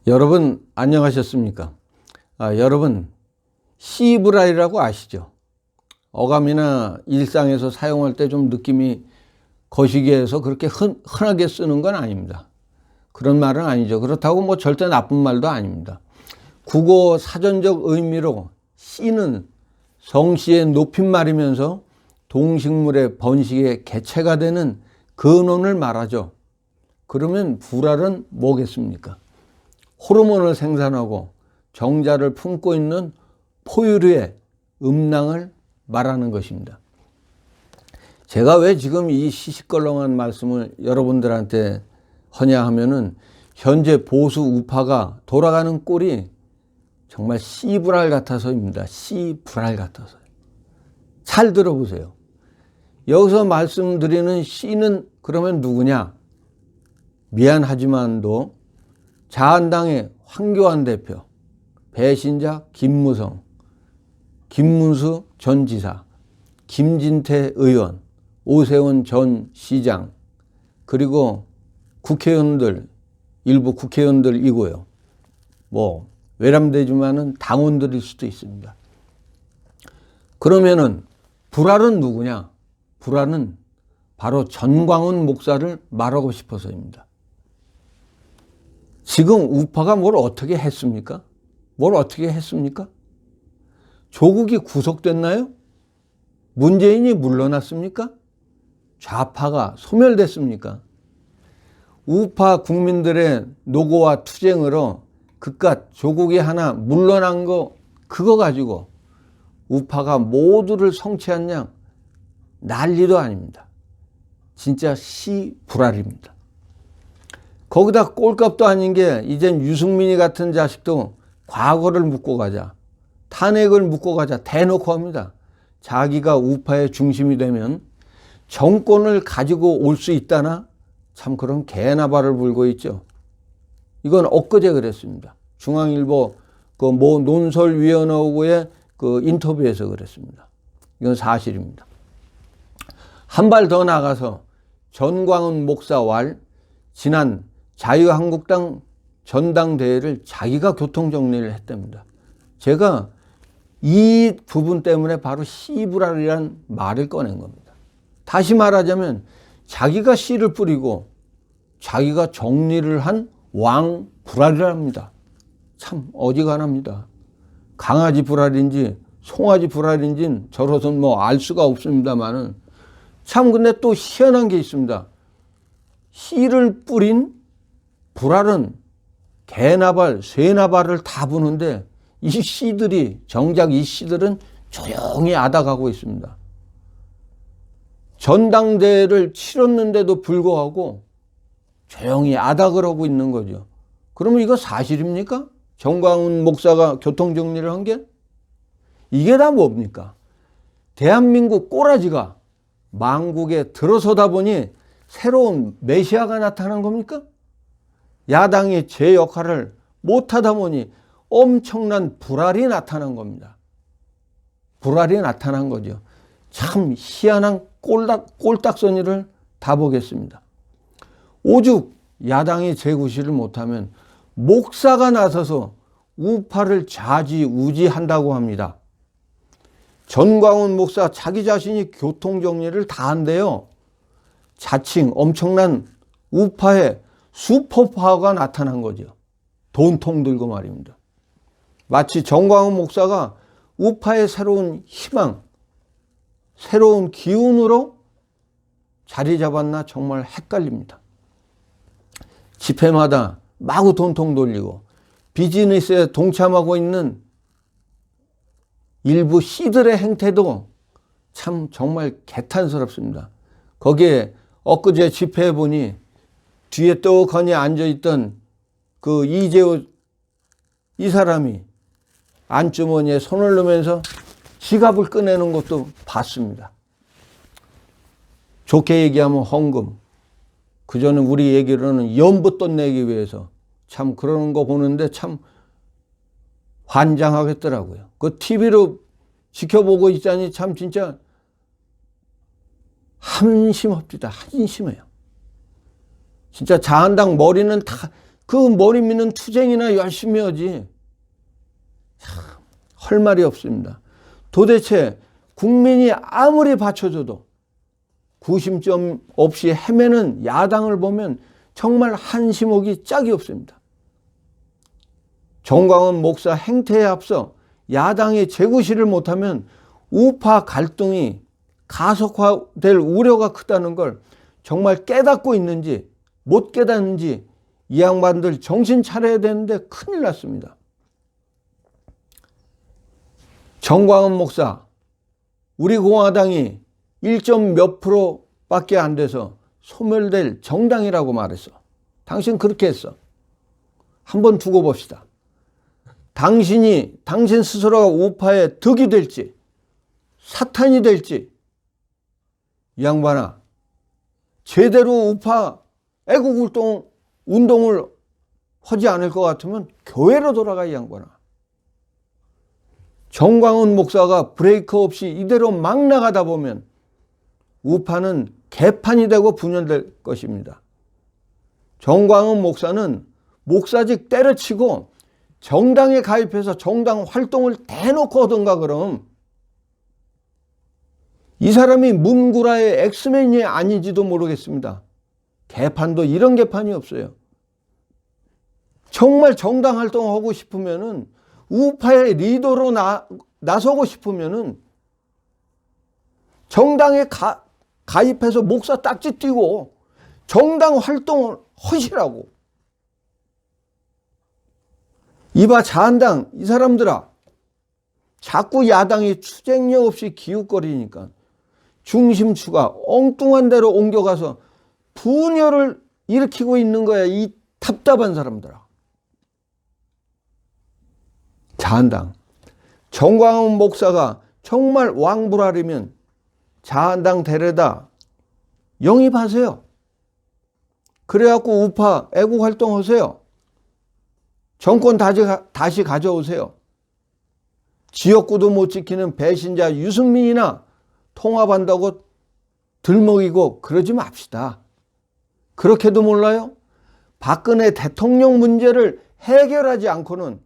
여러분 안녕하셨습니까? 여러분 시브랄이라고 아시죠? 어감이나 일상에서 사용할 때 좀 느낌이 거시기해서 그렇게 흔하게 쓰는 건 아닙니다. 그런 말은 아니죠. 그렇다고 뭐 절대 나쁜 말도 아닙니다. 국어 사전적 의미로 씨는 성씨의 높임말이면서 동식물의 번식의 개체가 되는 근원을 말하죠. 그러면 불알은 뭐겠습니까? 호르몬을 생산하고 정자를 품고 있는 포유류의 음낭을 말하는 것입니다. 제가 왜 지금 이 시시껄렁한 말씀을 여러분들한테 하냐 하면은 현재 보수 우파가 돌아가는 꼴이 정말 씨불알 같아서입니다. 씨불알 같아서. 잘 들어보세요. 여기서 말씀드리는 씨는 그러면 누구냐? 미안하지만도 자한당의 황교안 대표, 배신자 김무성, 김문수 전 지사, 김진태 의원, 오세훈 전 시장, 그리고 국회의원들, 일부 국회의원들이고요. 뭐 외람되지만은 당원들일 수도 있습니다. 그러면은 불알은 누구냐? 불알은 바로 전광훈 목사를 말하고 싶어서입니다. 지금 우파가 뭘 어떻게 했습니까? 뭘 어떻게 했습니까? 조국이 구속됐나요? 문재인이 물러났습니까? 좌파가 소멸됐습니까? 우파 국민들의 노고와 투쟁으로 그깟 조국이 하나 물러난 거 그거 가지고 우파가 모두를 성취한 양 난리도 아닙니다. 진짜 시불알입니다. 거기다 꼴값도 아닌 게 이젠 유승민이 같은 자식도 과거를 묻고 가자, 탄핵을 묻고 가자 대놓고 합니다. 자기가 우파의 중심이 되면 정권을 가지고 올 수 있다나 참 그런 개나발을 불고 있죠. 이건 엊그제 그랬습니다. 중앙일보 그 모 논설위원회의 그 인터뷰에서 그랬습니다. 이건 사실입니다. 한 발 더 나가서 전광훈 목사와 지난 자유한국당 전당대회를 자기가 교통정리를 했답니다. 제가 이 부분 때문에 바로 씨불알이라는 말을 꺼낸 겁니다. 다시 말하자면 자기가 씨를 뿌리고 자기가 정리를 한 왕불알이랍니다. 참 어지간합니다. 강아지 불알인지 송아지 불알인지는 저로서는 뭐 알 수가 없습니다만은 참 근데 또 희한한 게 있습니다. 씨를 뿌린 불알은 개나발, 쇠나발을 다 부는데 이 씨들이 정작 이 씨들은 조용히 앗아가고 있습니다. 전당대회를 치렀는데도 불구하고 조용히 앗아가고 하고 있는 거죠. 그러면 이거 사실입니까? 전광훈 목사가 교통정리를 한 게? 이게 다 뭡니까? 대한민국 꼬라지가 망국에 들어서다 보니 새로운 메시아가 나타난 겁니까? 야당이 제 역할을 못하다 보니 엄청난 불알이 나타난 겁니다. 불알이 나타난 거죠. 참 희한한 꼴딱서니를 다 보겠습니다. 오죽 야당이 제구실을 못하면 목사가 나서서 우파를 좌지우지한다고 합니다. 전광훈 목사 자기 자신이 교통정리를 다 한대요. 자칭 엄청난 우파의 슈퍼파워가 나타난 거죠. 돈통 들고 말입니다. 마치 전광훈 목사가 우파의 새로운 희망, 새로운 기운으로 자리 잡았나 정말 헷갈립니다. 집회마다 마구 돈통 돌리고 비즈니스에 동참하고 있는 일부 씨들의 행태도 참 정말 개탄스럽습니다. 거기에 엊그제 집회해 보니 뒤에 떡하니 앉아있던 그 이재호 이 사람이 안주머니에 손을 넣으면서 지갑을 꺼내는 것도 봤습니다. 좋게 얘기하면 헌금, 그저는 우리 얘기로는 연부돈 내기 위해서 참 그러는 거 보는데 참 환장하겠더라고요. 그 TV로 지켜보고 있자니 참 진짜 한심합니다. 한심해요. 진짜 자한당 머리는 다 그 머리 믿는 투쟁이나 열심히 하지. 할 말이 없습니다. 도대체 국민이 아무리 받쳐줘도 구심점 없이 헤매는 야당을 보면 정말 한심하기 짝이 없습니다. 정광훈 목사 행태에 앞서 야당이 재구시를 못하면 우파 갈등이 가속화될 우려가 크다는 걸 정말 깨닫고 있는지 못 깨닫는지 이 양반들 정신 차려야 되는데 큰일 났습니다. 정광훈 목사, 우리 공화당이 1점 몇 프로밖에 안 돼서 소멸될 정당이라고 말했어. 당신 그렇게 했어. 한번 두고 봅시다. 당신 스스로가 우파의 덕이 될지 사탄이 될지, 이 양반아, 제대로 우파 애국 운동을 하지 않을 것 같으면 교회로 돌아가, 이 양반아. 정광훈 목사가 브레이크 없이 이대로 막 나가다 보면 우파는 개판이 되고 분열될 것입니다. 정광훈 목사는 목사직 때려치고 정당에 가입해서 정당 활동을 대놓고 하던가 그럼. 이 사람이 문구라의 엑스맨이 아닌지도 모르겠습니다. 개판도 이런 개판이 없어요. 정말 정당 활동하고 싶으면은 우파의 리더로 나서고 싶으면은 정당에 가입해서 목사 딱지 띄고 정당 활동을 하시라고. 이봐 자한당 이 사람들아, 자꾸 야당이 투쟁력 없이 기웃거리니까 중심추가 엉뚱한 데로 옮겨가서 분열을 일으키고 있는 거야, 이 답답한 사람들아. 자한당, 정광훈 목사가 정말 왕불알이면 자한당 데려다 영입하세요. 그래갖고 우파 애국 활동하세요. 정권 다시 가져오세요. 지역구도 못 지키는 배신자 유승민이나 통합한다고 들먹이고 그러지 맙시다. 그렇게도 몰라요? 박근혜 대통령 문제를 해결하지 않고는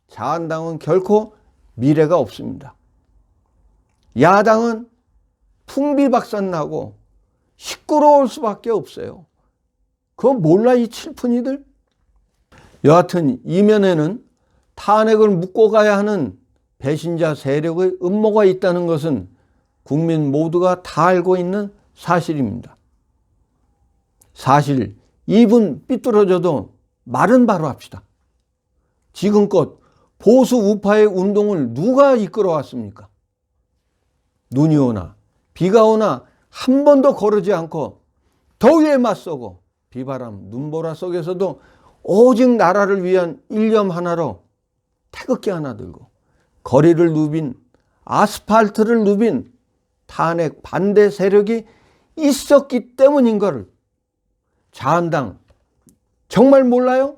자한당은 결코 미래가 없습니다. 야당은 풍비박산나고 시끄러울 수밖에 없어요. 그거 몰라, 이 칠푼이들? 여하튼 이면에는 탄핵을 묻고 가야 하는 배신자 세력의 음모가 있다는 것은 국민 모두가 다 알고 있는 사실입니다. 사실 입은 삐뚤어져도 말은 바로 합시다. 지금껏 보수 우파의 운동을 누가 이끌어왔습니까? 눈이 오나 비가 오나 한 번도 거르지 않고 더위에 맞서고 비바람 눈보라 속에서도 오직 나라를 위한 일념 하나로 태극기 하나 들고 거리를 누빈, 아스팔트를 누빈 탄핵 반대 세력이 있었기 때문인 걸 자한당 정말 몰라요?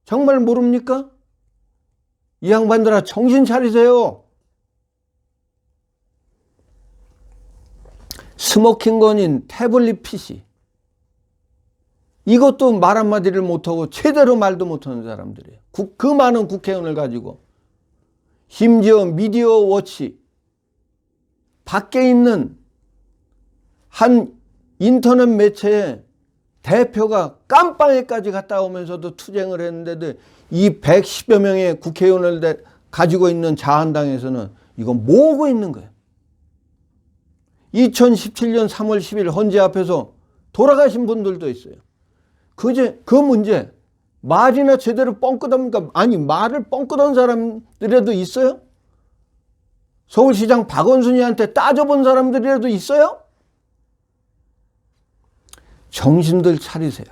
정말 모릅니까? 이 양반들아 정신 차리세요. 스모킹건인 태블릿 PC, 이것도 말 한마디를 못하고 제대로 말도 못하는 사람들이에요. 그 많은 국회의원을 가지고. 심지어 미디어 워치 밖에 있는 한 인터넷 매체의 대표가 깜빵에까지 갔다 오면서도 투쟁을 했는데도 이 110여 명의 국회의원을 가지고 있는 자한당에서는 이건 뭐하고 있는 거예요? 2017년 3월 10일 헌재 앞에서 돌아가신 분들도 있어요. 그 문제 말이나 제대로 뻥끗합니까? 아니, 말을 뻥끗한 사람들이라도 있어요? 서울시장 박원순이한테 따져본 사람들이라도 있어요? 정신들 차리세요.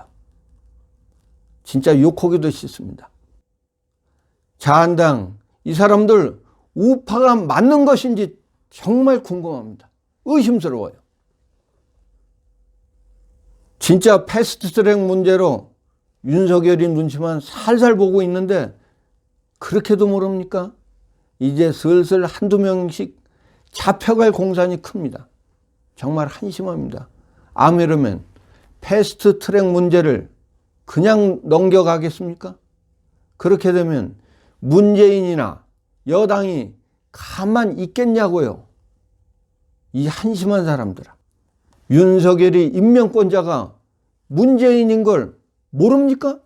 진짜 욕하기도 싫습니다. 자한당, 이 사람들 우파가 맞는 것인지 정말 궁금합니다. 의심스러워요. 진짜 패스트트랙 문제로 윤석열이 눈치만 살살 보고 있는데 그렇게도 모릅니까? 이제 슬슬 한두 명씩 잡혀갈 공산이 큽니다. 정말 한심합니다. 아무래면 패스트트랙 문제를 그냥 넘겨가겠습니까? 그렇게 되면 문재인이나 여당이 가만 있겠냐고요. 이 한심한 사람들아. 윤석열이 임명권자가 문재인인 걸 모릅니까?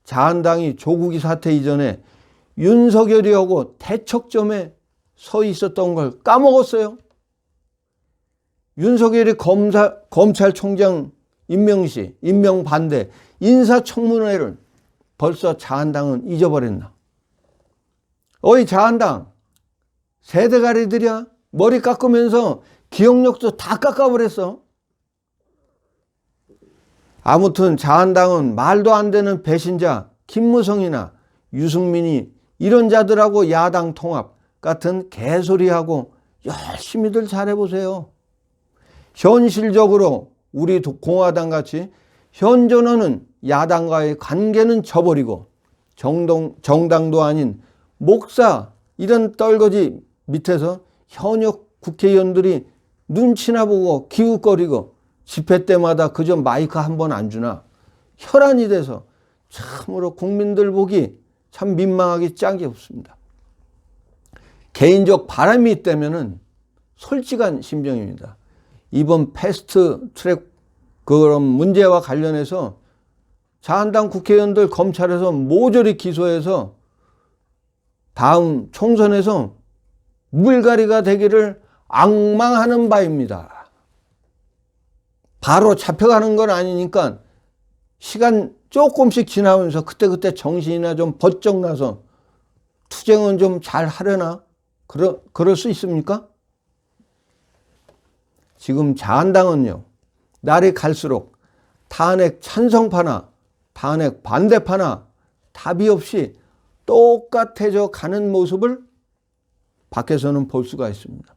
자한당이 조국이 사태 이전에 윤석열이하고 대척점에 서 있었던 걸 까먹었어요. 윤석열이 검찰총장 임명 시 임명 반대 인사청문회를 벌써 자한당은 잊어버렸나? 어이 자한당 세대가리들이야. 머리 깎으면서 기억력도 다 깎아버렸어. 아무튼 자한당은 말도 안 되는 배신자 김무성이나 유승민이 이런 자들하고 야당 통합 같은 개소리하고 열심히들 잘해보세요. 현실적으로 우리 공화당 같이 현존하는 야당과의 관계는 저버리고 정당도 아닌 목사 이런 떨거지 밑에서 현역 국회의원들이 눈치나 보고 기웃거리고 집회 때마다 그저 마이크 한 번 안 주나 혈안이 돼서 참으로 국민들 보기 참 민망하기 짝이 없습니다. 개인적 바람이 있다면은 솔직한 심정입니다. 이번 패스트 트랙 그런 문제와 관련해서 자한당 국회의원들 검찰에서 모조리 기소해서 다음 총선에서 물갈이가 되기를 앙망하는 바입니다. 바로 잡혀가는 건 아니니까 시간 조금씩 지나면서 그때그때 정신이나 좀 번쩍 나서 투쟁은 좀 잘 하려나? 그럴 수 있습니까? 지금 자한당은요, 날이 갈수록 탄핵 찬성파나 탄핵 반대파나 답이 없이 똑같아져 가는 모습을 밖에서는 볼 수가 있습니다.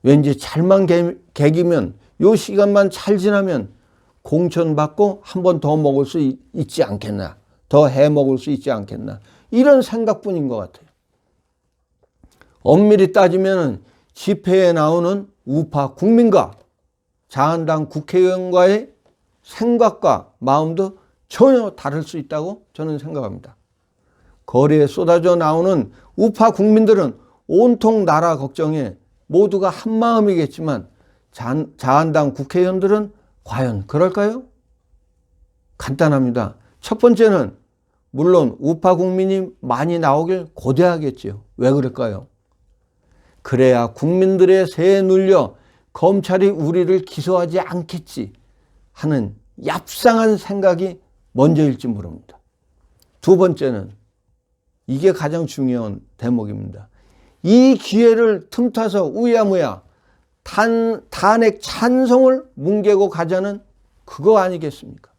왠지 잘만 개기면 요 시간만 잘 지나면 공천받고 한 번 더 먹을 수 있지 않겠나, 더 해먹을 수 있지 않겠나, 이런 생각뿐인 것 같아요. 엄밀히 따지면 집회에 나오는 우파 국민과 자한당 국회의원과의 생각과 마음도 전혀 다를 수 있다고 저는 생각합니다. 거리에 쏟아져 나오는 우파 국민들은 온통 나라 걱정에 모두가 한마음이겠지만 자한당 국회의원들은 과연 그럴까요? 간단합니다. 첫 번째는 물론 우파 국민이 많이 나오길 고대하겠지요. 왜 그럴까요? 그래야 국민들의 세에 눌려 검찰이 우리를 기소하지 않겠지 하는 얍상한 생각이 먼저일지 모릅니다. 두 번째는 이게 가장 중요한 대목입니다. 이 기회를 틈타서 우야무야 탄핵 찬성을 뭉개고 가자는 그거 아니겠습니까?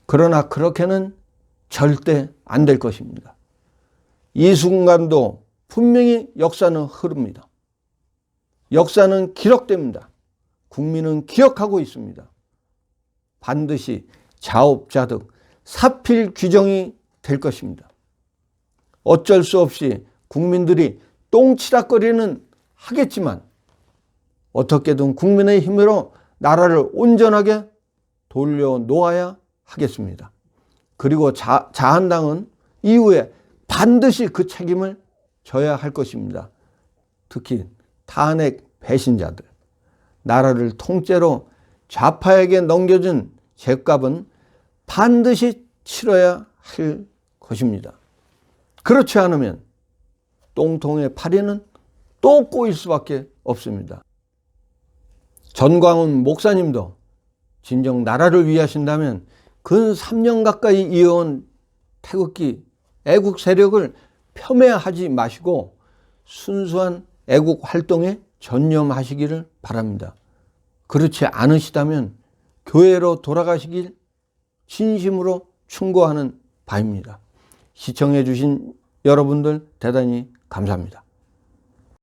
그러나 그렇게는 절대 안 될 것입니다. 이 순간도 분명히 역사는 흐릅니다. 역사는 기록됩니다. 국민은 기억하고 있습니다. 반드시 자업자득 사필 규정이 될 것입니다. 어쩔 수 없이 국민들이 똥치락거리는 하겠지만 어떻게든 국민의 힘으로 나라를 온전하게 돌려놓아야 하겠습니다. 그리고 자한당은 이후에 반드시 그 책임을 져야 할 것입니다. 특히 탄핵 배신자들, 나라를 통째로 좌파에게 넘겨준 죗값은 반드시 치러야 할 것입니다. 그렇지 않으면 똥통의 파리는 또 꼬일 수밖에 없습니다. 전광훈 목사님도 진정 나라를 위하신다면 근 3년 가까이 이어온 태극기 애국 세력을 폄훼하지 마시고 순수한 애국 활동에 전념하시기를 바랍니다. 그렇지 않으시다면 교회로 돌아가시길 진심으로 충고하는 바입니다. 시청해 주신 여러분들 대단히 감사합니다.